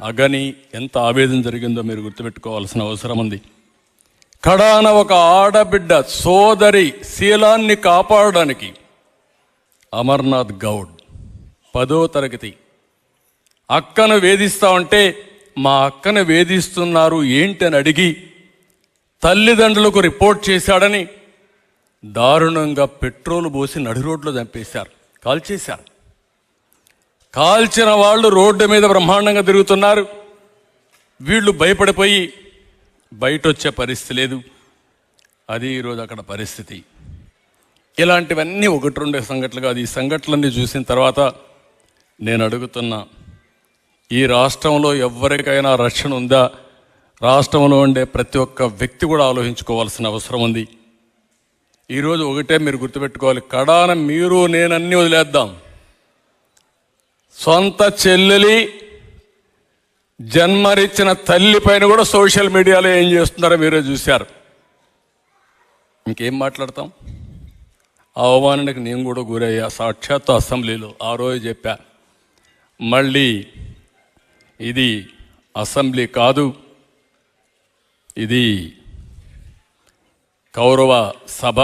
అగని ఎంత ఆవేదన జరిగిందో మీరు గుర్తుపెట్టుకోవాల్సిన అవసరం ఉంది. కడాన ఒక ఆడబిడ్డ సోదరి శీలాన్ని కాపాడడానికి అమర్నాథ్ గౌడ్ 10వ తరగతి అక్కను వేధిస్తా ఉంటే మా అక్కను వేధిస్తున్నారు ఏంటి అని అడిగి తల్లిదండ్రులకు రిపోర్ట్ చేశాడని దారుణంగా పెట్రోల్ పోసి నడి రోడ్లో చంపేశారు, కాల్చేశారు. కాల్చిన వాళ్ళు రోడ్డు మీద బ్రహ్మాండంగా తిరుగుతున్నారు. వీళ్ళు భయపడిపోయి బయట వచ్చే పరిస్థితి లేదు. అది ఈరోజు అక్కడ పరిస్థితి. ఇలాంటివన్నీ 1-2 సంఘటనలు కాదు. ఈ సంఘటనలన్నీ చూసిన తర్వాత నేను అడుగుతున్నా, ఈ రాష్ట్రంలో ఎవరికైనా రక్షణ ఉందా? రాష్ట్రంలో ఉండే ప్రతి ఒక్క వ్యక్తి కూడా ఆలోచించుకోవాల్సిన అవసరం ఉంది. ఈరోజు ఒకటే మీరు గుర్తుపెట్టుకోవాలి, కడాన మీరు నేనన్నీ వదిలేద్దాం. సొంత చెల్లెలి జన్మనిచ్చిన తల్లి పైన కూడా సోషల్ మీడియాలో ఏం చేస్తున్నారో మీరే చూశారు. ఇంకేం మాట్లాడతాం? ఆ అవమానానికి నేను కూడా గురయ్యా సాక్షాత్తు అసెంబ్లీలో. ఆ రోజు చెప్పా, మళ్ళీ ఇది అసెంబ్లీ కాదు, ఇది గౌరవ సభ.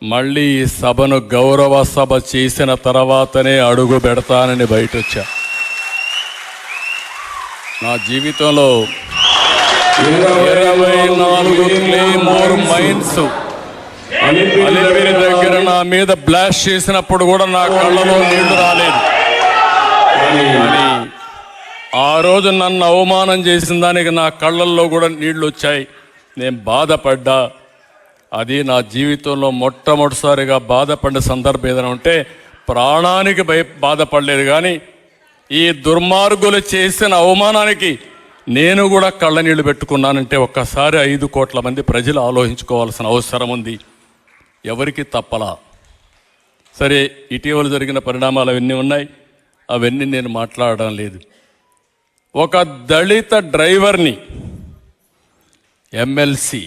మళ్ళీ ఈ సభను గౌరవ సభ చేసిన తర్వాతనే అడుగు పెడతానని బయట వచ్చా. నా జీవితంలో 24 క్లేమోర్ మైన్స్ అలిపిరి దగ్గర నా మీద బ్లాస్ట్ చేసినప్పుడు కూడా నా కళ్ళలో నీళ్లు రాలేదు. కానీ ఆ రోజు నన్ను అవమానం చేసిన దానికి నా కళ్ళల్లో కూడా నీళ్లు వచ్చాయి. నేను బాధపడ్డా. అది నా జీవితంలో మొట్టమొదటిసారిగా బాధపడిన సందర్భం ఏదైనా ఉంటే ప్రాణానికి బాధపడలేదు. కానీ ఈ దుర్మార్గులు చేసిన అవమానానికి నేను కూడా కళ్ళ నీళ్లు పెట్టుకున్నానంటే ఒక్కసారి 5 కోట్ల మంది ప్రజలు ఆలోచించుకోవాల్సిన అవసరం ఉంది. ఎవరికి తప్పలా. సరే, ఇటీవల జరిగిన పరిణామాలు అవన్నీ ఉన్నాయి, అవన్నీ నేను మాట్లాడడం లేదు. ఒక దళిత డ్రైవర్ని ఎమ్మెల్సీ